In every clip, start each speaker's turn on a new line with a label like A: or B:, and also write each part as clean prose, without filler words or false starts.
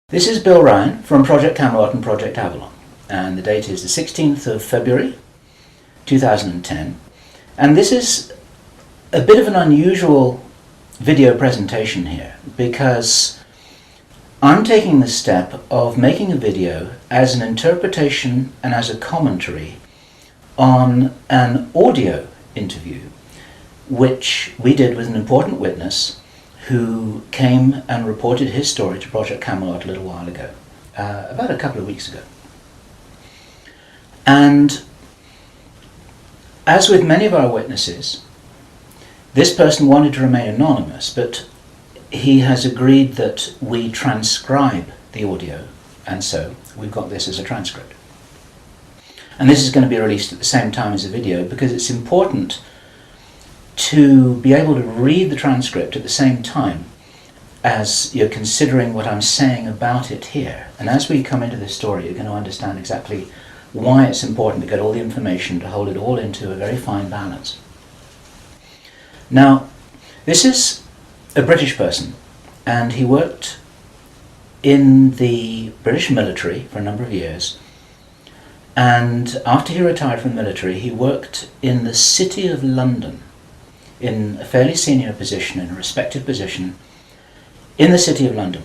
A: This is Bill Ryan from Project Camelot and Project Avalon, and the date is the 16th of February 2010, and this is a bit of an unusual video presentation here because I'm taking the step of making a video as an interpretation and as a commentary on an audio interview which we did with an important witness who came and reported his story to Project Camelot a little while ago, about a couple of weeks ago. And as with many of our witnesses, this person wanted to remain anonymous, but he has agreed that we transcribe the audio, and so we've got this as a transcript. And this is going to be released at the same time as the video because it's important to be able to read the transcript at the same time as you're considering what I'm saying about it here. And as we come into this story, you're going to understand exactly why it's important to get all the information, to hold it all into a very fine balance. Now, this is a British person, and he worked in the British military for a number of years. And after he retired from the military, he worked in the City of London, in a fairly senior position, in a respected position, in the City of London.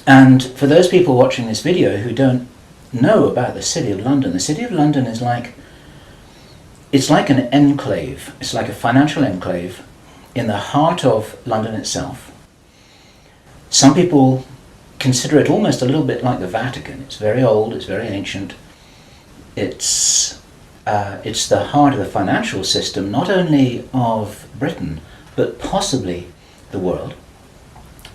A: And for those people watching this video who don't know about the City of London, the City of London is it's like an enclave. It's like a financial enclave in the heart of London itself. Some people consider it almost a little bit like the Vatican. It's very old, it's very ancient. It's the heart of the financial system, not only of Britain, but possibly the world.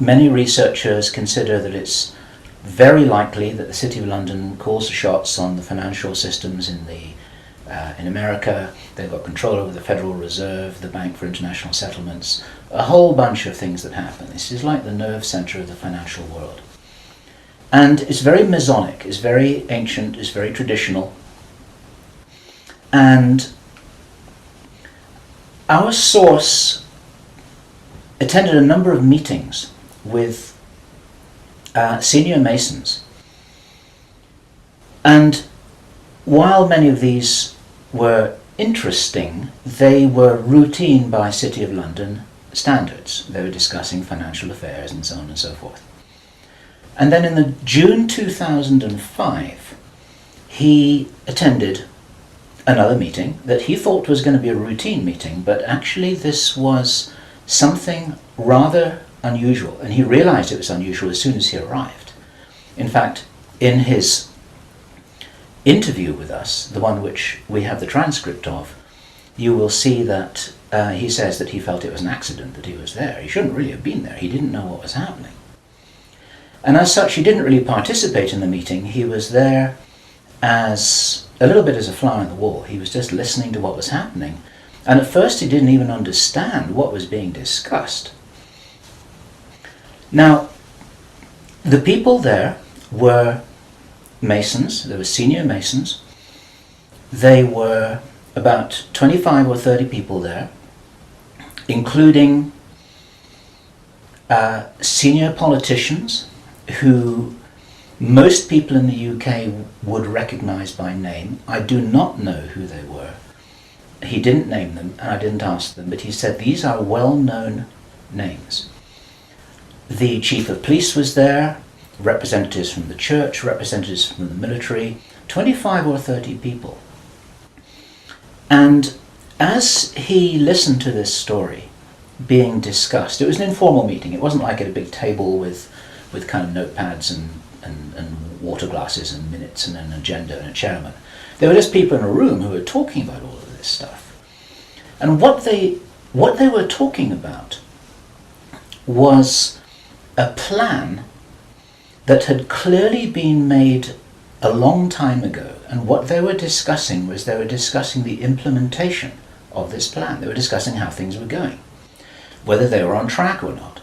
A: Many researchers consider that it's very likely that the City of London calls the shots on the financial systems in America. They've got control over the Federal Reserve, the Bank for International Settlements, a whole bunch of things that happen. This is like the nerve center of the financial world. And it's very Masonic, it's very ancient, it's very traditional. And our source attended a number of meetings with senior Masons. And while many of these were interesting, they were routine by City of London standards. They were discussing financial affairs and so on and so forth. And then in the June 2005, he attended another meeting that he thought was going to be a routine meeting, but actually this was something rather unusual, and he realized it was unusual as soon as he arrived. In fact, in his interview with us, the one which we have the transcript of, you will see that he says that he felt it was an accident that he was there. He shouldn't really have been there. He didn't know what was happening. And as such, he didn't really participate in the meeting. He was there as a little bit as a fly on the wall. He was just listening to what was happening. And at first he didn't even understand what was being discussed. Now, the people there were Masons. There were senior Masons. They were about 25 or 30 people there, including senior politicians who most people in the UK would recognize by name. I do not know who they were. He didn't name them, and I didn't ask them, but he said these are well-known names. The chief of police was there, representatives from the church, representatives from the military, 25 or 30 people. And as he listened to this story being discussed, it was an informal meeting. It wasn't like at a big table with kind of notepads and water glasses and minutes and an agenda and a chairman. They were just people in a room who were talking about all of this stuff. And what they were talking about was a plan that had clearly been made a long time ago. And what they were discussing was they were discussing the implementation of this plan. They were discussing how things were going, whether they were on track or not.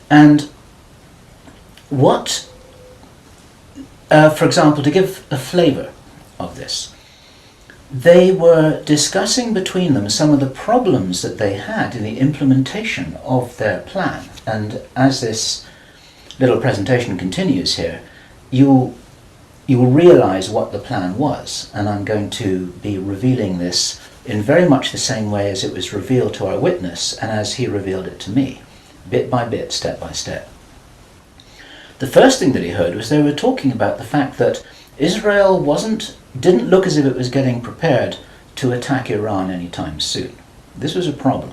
A: And what for example, to give a flavour of this, they were discussing between them some of the problems that they had in the implementation of their plan. And as this little presentation continues here, you'll realize what the plan was, and I'm going to be revealing this in very much the same way as it was revealed to our witness and as he revealed it to me, bit by bit, step by step. The first thing that he heard was they were talking about the fact that Israel didn't look as if it was getting prepared to attack Iran anytime soon. This was a problem.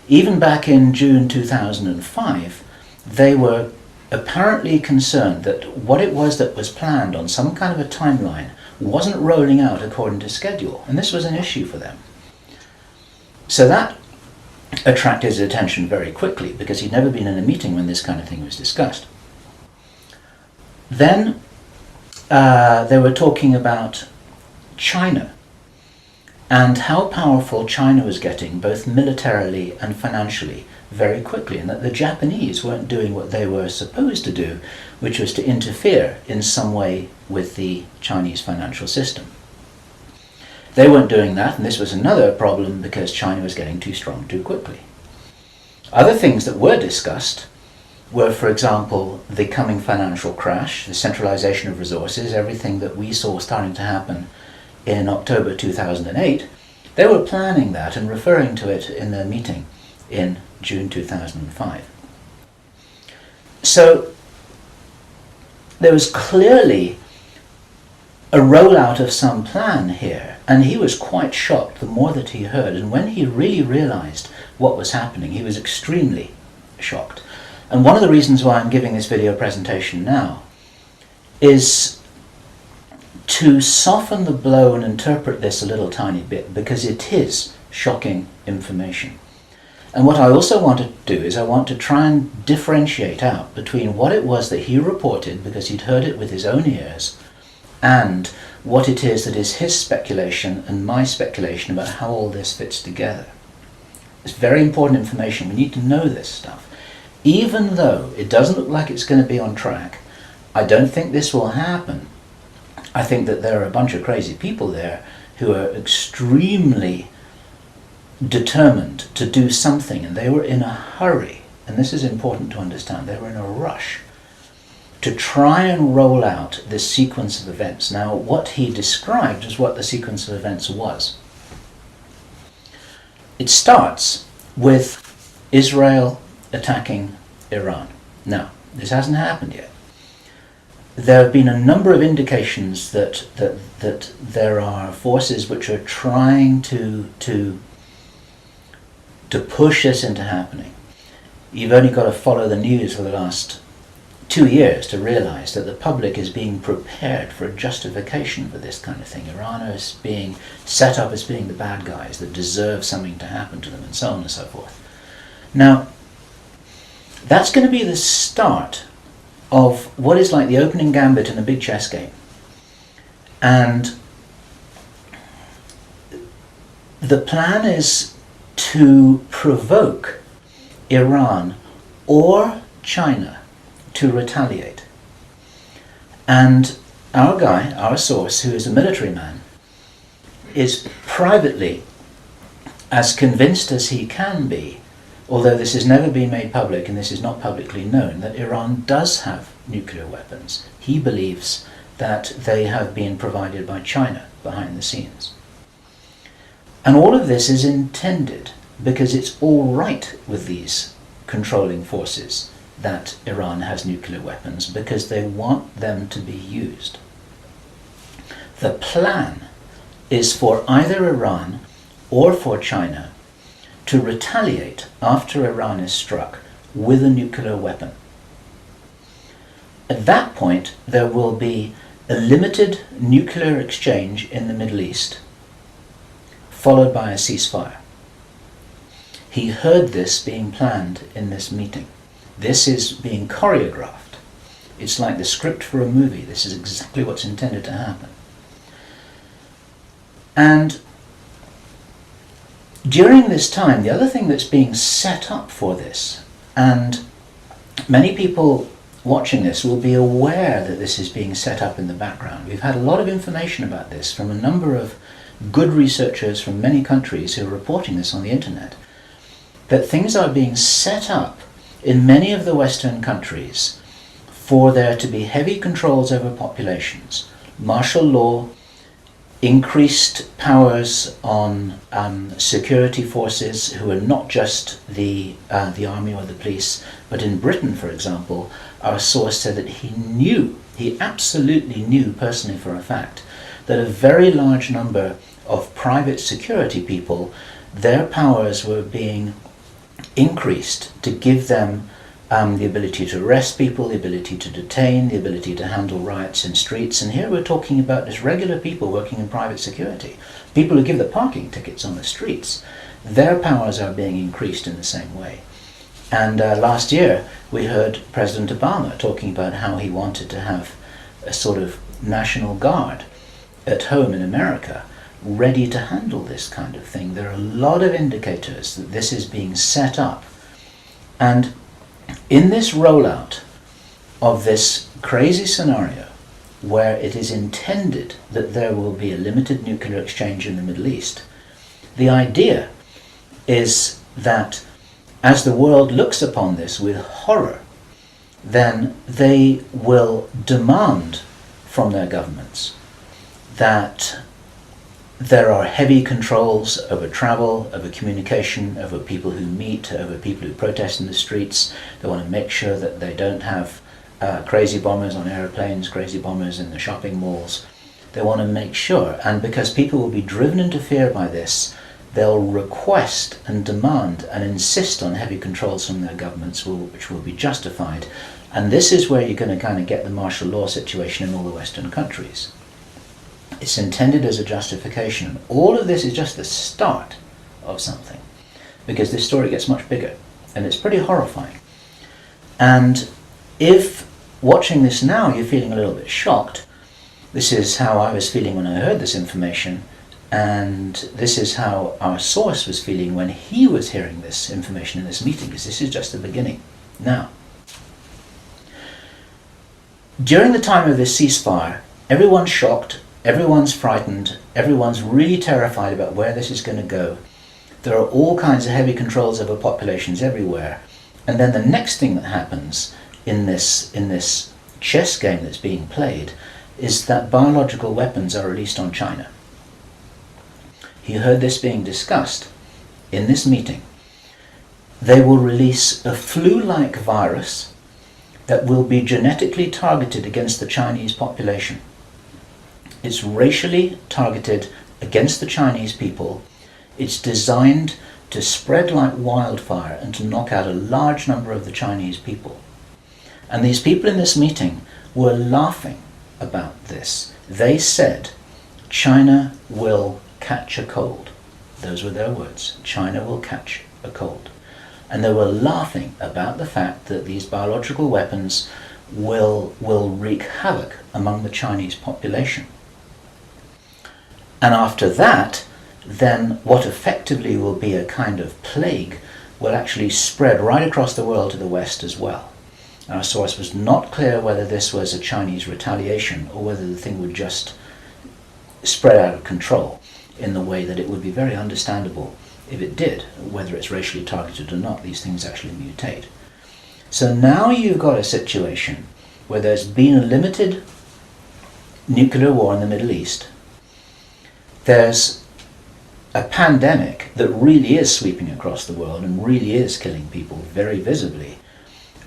A: Even back in June 2005, they were apparently concerned that what it was that was planned on some kind of a timeline wasn't rolling out according to schedule, and this was an issue for them. So that attracted his attention very quickly, because he'd never been in a meeting when this kind of thing was discussed. Then they were talking about China and how powerful China was getting, both militarily and financially, very quickly, and that the Japanese weren't doing what they were supposed to do, which was to interfere in some way with the Chinese financial system. They weren't doing that, and this was another problem because China was getting too strong too quickly. Other things that were discussed were, for example, the coming financial crash, the centralization of resources, everything that we saw starting to happen in October 2008. They were planning that and referring to it in their meeting in June 2005. So there was clearly a rollout of some plan here, and he was quite shocked the more that he heard, and when he really realized what was happening, he was extremely shocked. And one of the reasons why I'm giving this video presentation now is to soften the blow and interpret this a little tiny bit, because it is shocking information. And what I also want to do is I want to try and differentiate out between what it was that he reported, because he'd heard it with his own ears, and what it is that is his speculation and my speculation about how all this fits together. It's very important information. We need to know this stuff. Even though it doesn't look like it's going to be on track, I don't think this will happen. I think that there are a bunch of crazy people there who are extremely determined to do something, and they were in a hurry, and this is important to understand, they were in a rush to try and roll out this sequence of events. Now, what he described is what the sequence of events was. It starts with Israel attacking Iran. Now, this hasn't happened yet. There have been a number of indications that there are forces which are trying to push this into happening. You've only got to follow the news for the last 2 years to realize that the public is being prepared for a justification for this kind of thing. Iran is being set up as being the bad guys that deserve something to happen to them, and so on and so forth. Now, that's going to be the start of what is like the opening gambit in a big chess game. And the plan is to provoke Iran or China to retaliate. And our guy, our source, who is a military man, is privately as convinced as he can be, although this has never been made public and this is not publicly known, that Iran does have nuclear weapons. He believes that they have been provided by China behind the scenes. And all of this is intended because it's all right with these controlling forces that Iran has nuclear weapons, because they want them to be used. The plan is for either Iran or for China to retaliate after Iran is struck with a nuclear weapon. At that point, there will be a limited nuclear exchange in the Middle East, followed by a ceasefire. He heard this being planned in this meeting. This is being choreographed. It's like the script for a movie. This is exactly what's intended to happen. And during this time, the other thing that's being set up for this, and many people watching this will be aware that this is being set up in the background. We've had a lot of information about this from a number of good researchers from many countries who are reporting this on the internet, that things are being set up in many of the Western countries for there to be heavy controls over populations, martial law, increased powers on security forces who are not just the army or the police, but in Britain, for example, our source said that he absolutely knew personally for a fact, that a very large number of private security people, their powers were being increased to give them the ability to arrest people, the ability to detain, the ability to handle riots in streets. And here we're talking about just regular people working in private security, people who give the parking tickets on the streets. Their powers are being increased in the same way. And last year we heard President Obama talking about how he wanted to have a sort of national guard at home in America ready to handle this kind of thing. There are a lot of indicators that this is being set up. And in this rollout of this crazy scenario where it is intended that there will be a limited nuclear exchange in the Middle East, the idea is that as the world looks upon this with horror, then they will demand from their governments that there are heavy controls over travel, over communication, over people who meet, over people who protest in the streets. They want to make sure that they don't have crazy bombers on airplanes, crazy bombers in the shopping malls. They want to make sure, and because people will be driven into fear by this, they'll request and demand and insist on heavy controls from their governments, which will be justified. And this is where you're going to kind of get the martial law situation in all the Western countries. It's intended as a justification. All of this is just the start of something, because this story gets much bigger, and it's pretty horrifying. And if watching this now you're feeling a little bit shocked, this is how I was feeling when I heard this information, and this is how our source was feeling when he was hearing this information in this meeting, because this is just the beginning. Now, during the time of this ceasefire, everyone's shocked, everyone's frightened, everyone's really terrified about where this is going to go. There are all kinds of heavy controls over populations everywhere. And then the next thing that happens in this chess game that's being played is that biological weapons are released on China. He heard this being discussed in this meeting. They will release a flu-like virus that will be genetically targeted against the Chinese population. It's racially targeted against the Chinese people. It's designed to spread like wildfire and to knock out a large number of the Chinese people. And these people in this meeting were laughing about this. They said, China will catch a cold. Those were their words. China will catch a cold. And they were laughing about the fact that these biological weapons will wreak havoc among the Chinese population. And after that, then what effectively will be a kind of plague will actually spread right across the world to the West as well. Our source was not clear whether this was a Chinese retaliation or whether the thing would just spread out of control in the way that it would be very understandable if it did, whether it's racially targeted or not. These things actually mutate. So now you've got a situation where there's been a limited nuclear war in the Middle East. There's a pandemic that really is sweeping across the world and really is killing people very visibly.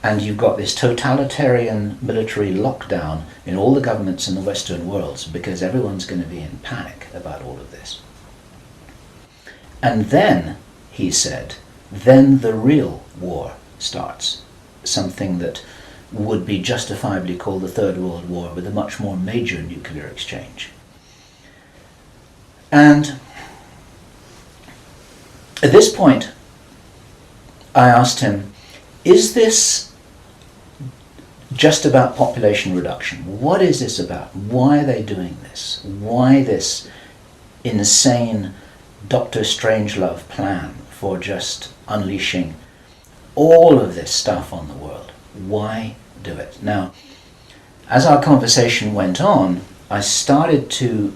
A: And you've got this totalitarian military lockdown in all the governments in the Western world because everyone's going to be in panic about all of this. And then, he said, then the real war starts. Something that would be justifiably called the Third World War, with a much more major nuclear exchange. And at this point, I asked him, is this just about population reduction? What is this about? Why are they doing this? Why this insane Dr. Strangelove plan for just unleashing all of this stuff on the world? Why do it? Now, as our conversation went on, I started to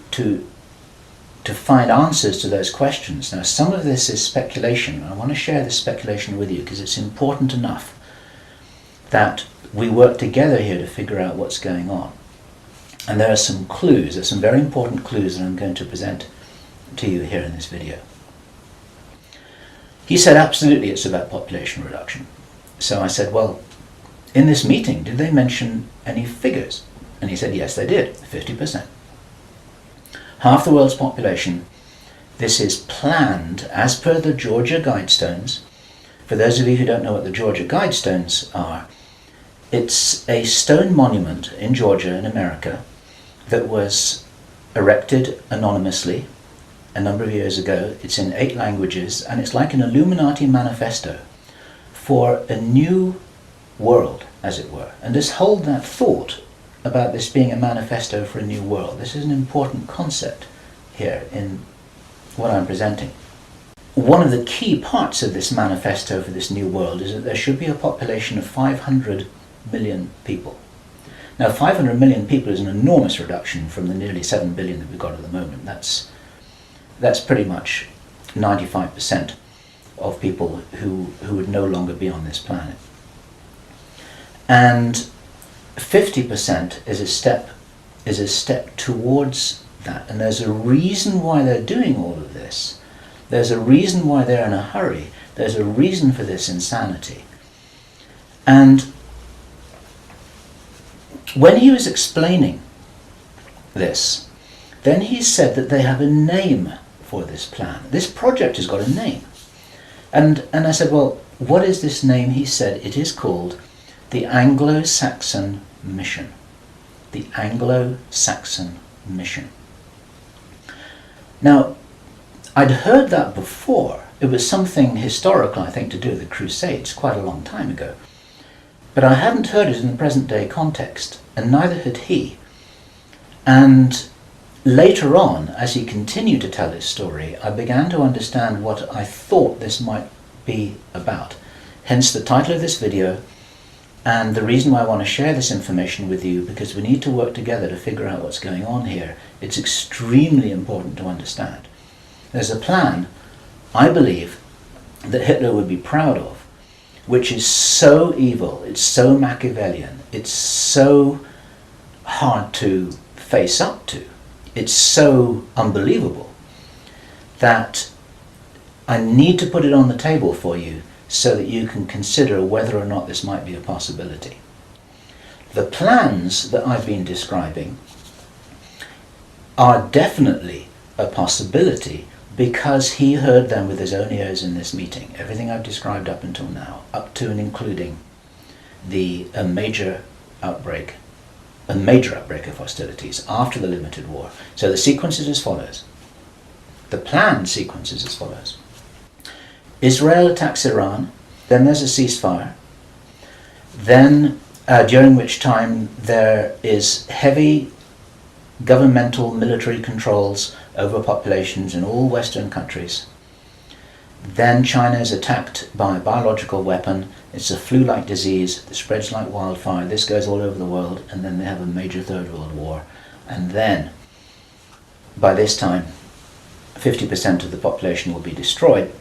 A: find answers to those questions. Now, some of this is speculation. I want to share this speculation with you because it's important enough that we work together here to figure out what's going on. And there are some clues, there's some very important clues that I'm going to present to you here in this video. He said absolutely it's about population reduction. So I said, well, in this meeting, did they mention any figures? And he said, yes, they did, 50%. Half the world's population. This is planned as per the Georgia Guidestones. For those of you who don't know what the Georgia Guidestones are, it's a stone monument in Georgia in America that was erected anonymously a number of years ago. It's in 8 languages, and it's like an Illuminati manifesto for a new world, as it were. And just hold that thought about this being a manifesto for a new world. This is an important concept here in what I'm presenting. One of the key parts of this manifesto for this new world is that there should be a population of 500 million people. Now, 500 million people is an enormous reduction from the nearly 7 billion that we've got at the moment. That's pretty much 95% of people who would no longer be on this planet. And 50% is a step towards that. And there's a reason why they're doing all of this. There's a reason why they're in a hurry. There's a reason for this insanity. And when he was explaining this, then he said that they have a name for this plan. This project has got a name. And I said, well, what is this name? He said, it is called the Anglo-Saxon Mission. The Anglo-Saxon Mission. Now, I'd heard that before. It was something historical, I think, to do with the Crusades quite a long time ago. But I hadn't heard it in the present day context, and neither had he. And later on, as he continued to tell his story, I began to understand what I thought this might be about. Hence the title of this video, and the reason why I want to share this information with you, because we need to work together to figure out what's going on here. It's extremely important to understand. There's a plan, I believe, that Hitler would be proud of, which is so evil, it's so Machiavellian, it's so hard to face up to, it's so unbelievable, that I need to put it on the table for you so that you can consider whether or not this might be a possibility. The plans that I've been describing are definitely a possibility because he heard them with his own ears in this meeting. Everything I've described up until now, up to and including a major outbreak of hostilities after the limited war. So the sequence is as follows. The planned sequence is as follows. Israel attacks Iran, then there's a ceasefire, then during which time there is heavy governmental military controls over populations in all Western countries. Then China is attacked by a biological weapon. It's a flu-like disease that spreads like wildfire. This goes all over the world, and then they have a major Third World War. And then, by this time, 50% of the population will be destroyed.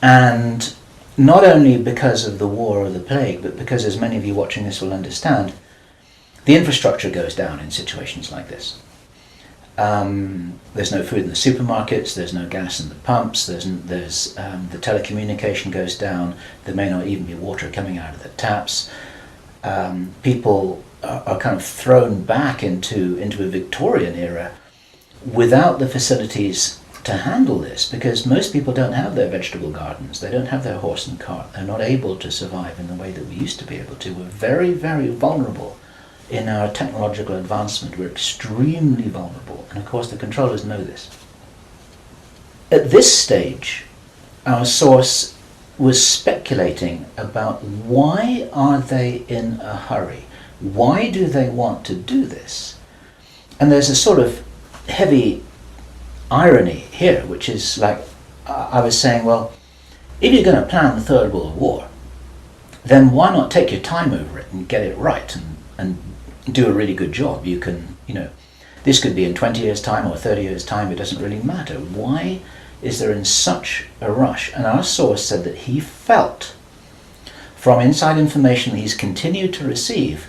A: And not only because of the war or the plague, but because, as many of you watching this will understand, the infrastructure goes down in situations like this. There's no food in the supermarkets, there's no gas in the pumps, the telecommunication goes down, there may not even be water coming out of the taps. People are kind of thrown back into a Victorian era without the facilities to handle this, because most people don't have their vegetable gardens, they don't have their horse and cart, they're not able to survive in the way that we used to be able to. We're very, very vulnerable in our technological advancement. We're extremely vulnerable, and of course the controllers know this. At this stage, our source was speculating about why are they in a hurry? Why do they want to do this? And there's a sort of heavy irony here, which is like, I was saying, well, if you're going to plan the Third World War, then why not take your time over it and get it right and do a really good job? You can, this could be in 20 years' time or 30 years' time, it doesn't really matter. Why is there in such a rush? And our source said that he felt from inside information that he's continued to receive,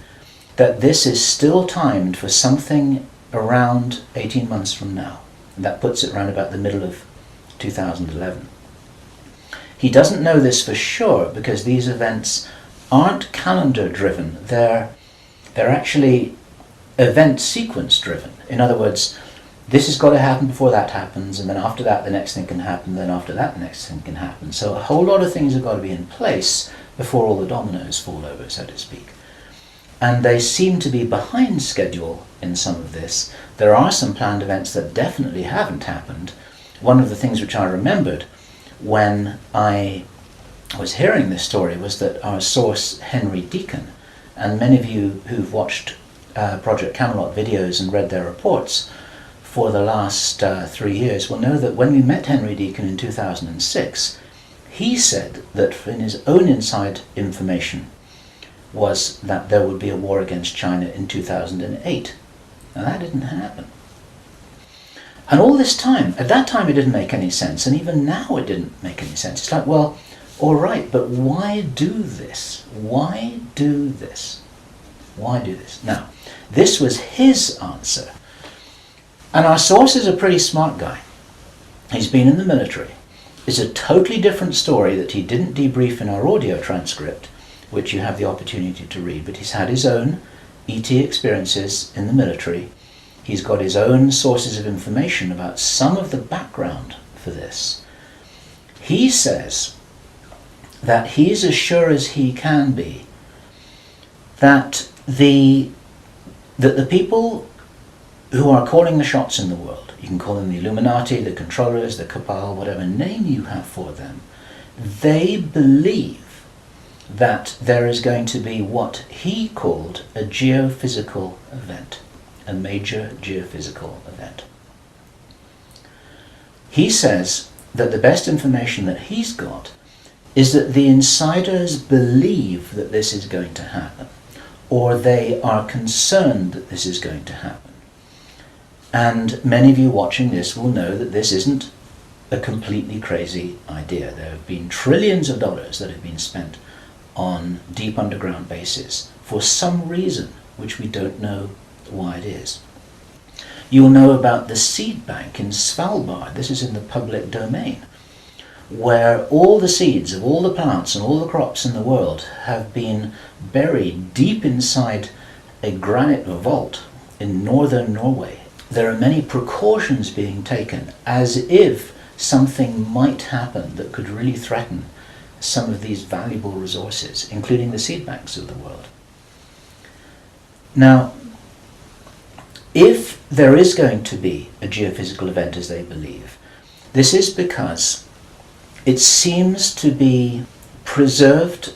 A: that this is still timed for something around 18 months from now. And that puts it around about the middle of 2011. He doesn't know this for sure because these events aren't calendar driven. They're actually event sequence driven. In other words, this has got to happen before that happens, and then after that the next thing can happen, then after that the next thing can happen. So a whole lot of things have got to be in place before all the dominoes fall over, so to speak. And they seem to be behind schedule in some of this. There are some planned events that definitely haven't happened. One of the things which I remembered when I was hearing this story was that our source, Henry Deacon, and many of you who've watched Project Camelot videos and read their reports for the last 3 years will know that when we met Henry Deacon in 2006, he said that in his own inside information was that there would be a war against China in 2008. Now that didn't happen. And all this time, at that time it didn't make any sense, and even now it didn't make any sense. It's like, well, all right, but why do this? Why do this? Why do this? Now, this was his answer. And our source is a pretty smart guy. He's been in the military. It's a totally different story that he didn't debrief in our audio transcript, which you have the opportunity to read, but he's had his own ET experiences in the military. He's got his own sources of information about some of the background for this. He says that he's as sure as he can be that the people who are calling the shots in the world, you can call them the Illuminati, the controllers, the cabal, whatever name you have for them, they believe that there is going to be what he called a geophysical event, a major geophysical event. He says that the best information that he's got is that the insiders believe that this is going to happen, or they are concerned that this is going to happen. And many of you watching this will know that this isn't a completely crazy idea. There have been trillions of dollars that have been spent on deep underground bases for some reason which we don't know why it is. You'll know about the seed bank in Svalbard. This is in the public domain, where all the seeds of all the plants and all the crops in the world have been buried deep inside a granite vault in northern Norway. There are many precautions being taken as if something might happen that could really threaten some of these valuable resources, including the seed banks of the world. Now, if there is going to be a geophysical event as they believe, this is because it seems to be preserved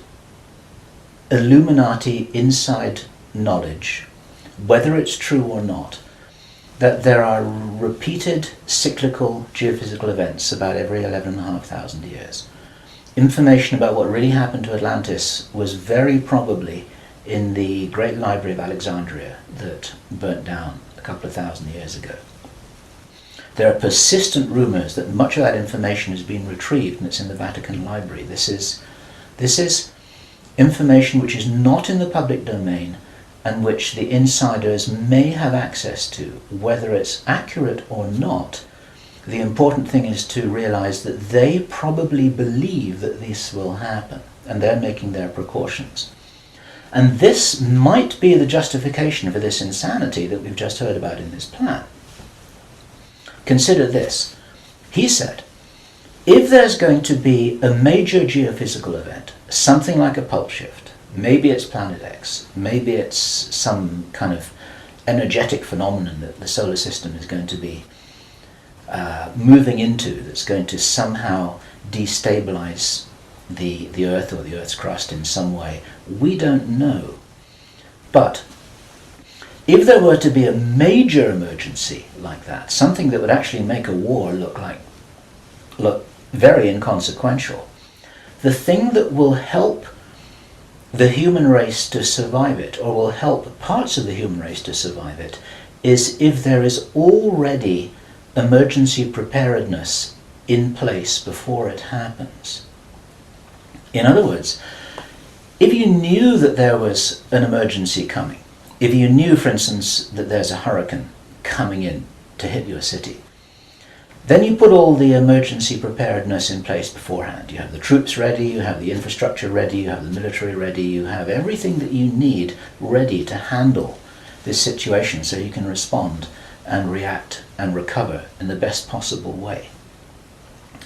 A: Illuminati inside knowledge, whether it's true or not, that there are repeated cyclical geophysical events about every 11,500 years. Information about what really happened to Atlantis was very probably in the Great Library of Alexandria that burnt down a couple of thousand years ago. There are persistent rumors that much of that information has been retrieved and it's in the Vatican Library. This is information which is not in the public domain and which the insiders may have access to. Whether it's accurate or not, the important thing is to realize that they probably believe that this will happen and they're making their precautions. And this might be the justification for this insanity that we've just heard about in this plan. Consider this. He said, if there's going to be a major geophysical event, something like a pulse shift, maybe it's Planet X, maybe it's some kind of energetic phenomenon that the solar system is going to be moving into, that's going to somehow destabilize the Earth or the Earth's crust in some way. We don't know. But if there were to be a major emergency like that, something that would actually make a war look very inconsequential, the thing that will help the human race to survive it, or will help parts of the human race to survive it, is if there is already emergency preparedness in place before it happens. In other words, If you knew that there was an emergency coming, if you knew, for instance, that there's a hurricane coming in to hit your city, then you put all the emergency preparedness in place beforehand. You have the troops ready, you have the infrastructure ready, you have the military ready, you have everything that you need ready to handle this situation so you can respond and react and recover in the best possible way.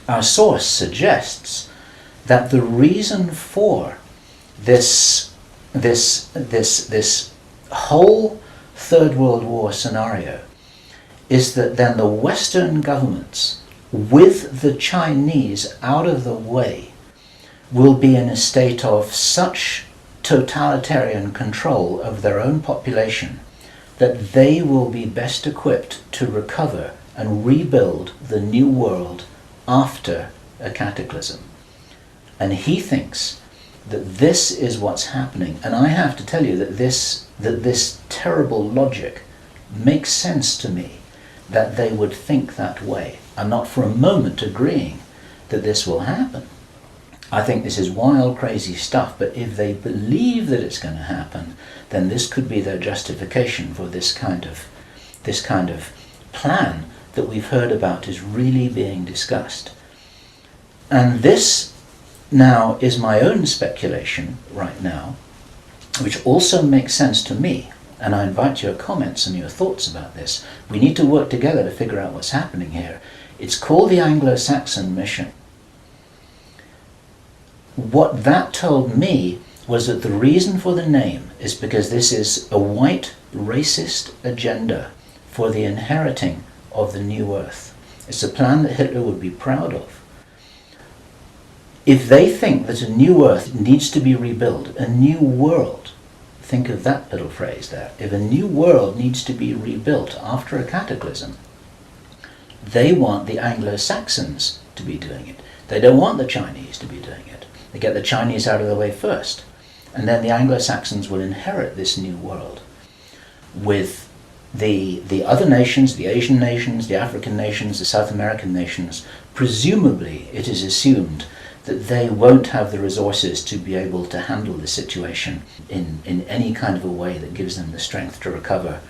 A: Our source suggests that the reason for this whole Third World War scenario is that then the Western governments, with the Chinese out of the way, will be in a state of such totalitarian control of their own population that they will be best equipped to recover and rebuild the new world after a cataclysm. And he thinks that this is what's happening. And I have to tell you that this terrible logic makes sense to me, that they would think that way. I'm not for a moment agreeing that this will happen. I think this is wild, crazy stuff, but if they believe that it's going to happen, then this could be their justification for this kind of plan that we've heard about is really being discussed. And this now is my own speculation right now, which also makes sense to me, and I invite your comments and your thoughts about this. We need to work together to figure out what's happening here. It's called the Anglo-Saxon mission. What that told me was that the reason for the name is because this is a white racist agenda for the inheriting of the new earth. It's a plan that Hitler would be proud of. If they think that a new earth needs to be rebuilt, a new world, think of that little phrase there, if a new world needs to be rebuilt after a cataclysm, they want the Anglo-Saxons to be doing it. They don't want the Chinese to be doing it. They get the Chinese out of the way first, and then the Anglo-Saxons will inherit this new world with the other nations, the Asian nations, the African nations, the South American nations. Presumably, it is assumed that they won't have the resources to be able to handle the situation in any kind of a way that gives them the strength to recover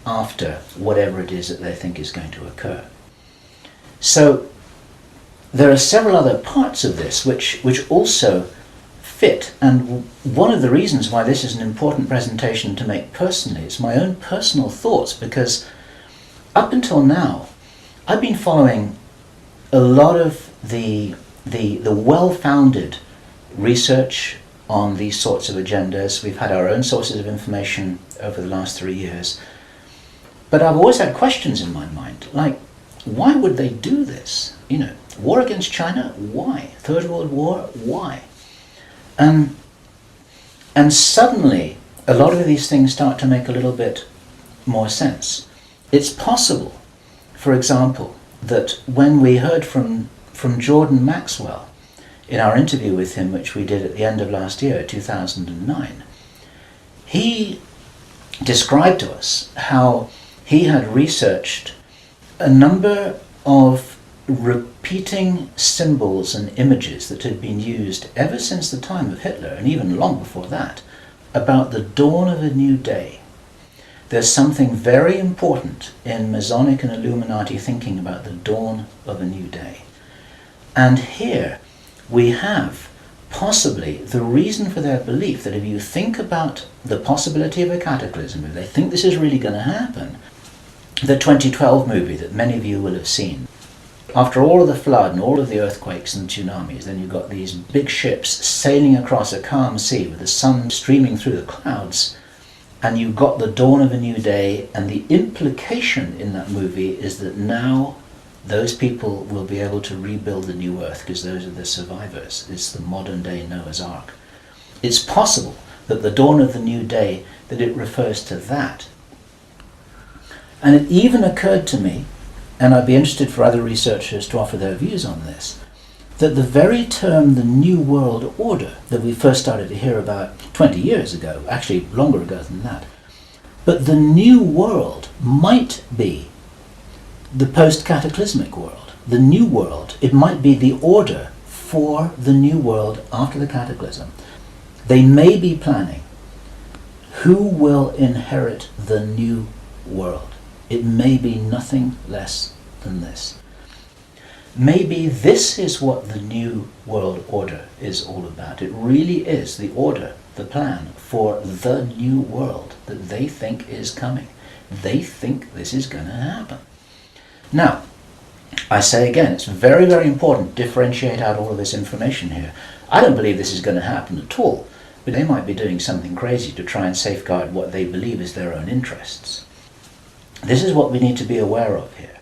A: after whatever it is that they think is going to occur. So there are several other parts of this which also fit, and one of the reasons why this is an important presentation to make personally is my own personal thoughts, because up until now I've been following a lot of the well-founded research on these sorts of agendas. We've had our own sources of information over the last 3 years. But I've always had questions in my mind, like, why would they do this? You know, war against China, why? Third World War, why? And suddenly, a lot of these things start to make a little bit more sense. It's possible, for example, that when we heard from Jordan Maxwell in our interview with him, which we did at the end of last year, 2009, he described to us how he had researched a number of repeating symbols and images that had been used ever since the time of Hitler, and even long before that, about the dawn of a new day. There's something very important in Masonic and Illuminati thinking about the dawn of a new day. And here we have possibly the reason for their belief that if you think about the possibility of a cataclysm, if they think this is really going to happen, the 2012 movie that many of you will have seen, after all of the flood and all of the earthquakes and tsunamis, then you've got these big ships sailing across a calm sea with the sun streaming through the clouds, and you've got the dawn of a new day, and the implication in that movie is that now those people will be able to rebuild the new earth because those are the survivors. It's the modern day Noah's Ark. It's possible that the dawn of the new day, that it refers to that. And it even occurred to me, and I'd be interested for other researchers to offer their views on this, that the very term the New World Order that we first started to hear about 20 years ago, actually longer ago than that, but the New World might be the post-cataclysmic world, the New World. It might be the order for the New World after the cataclysm. They may be planning who will inherit the new world. It may be nothing less than this. Maybe this is what the new world order is all about. It really is the order, the plan for the new world that they think is coming. They think this is going to happen. Now, I say again, it's very, very important to differentiate out all of this information here. I don't believe this is going to happen at all, but they might be doing something crazy to try and safeguard what they believe is their own interests. This is what we need to be aware of here.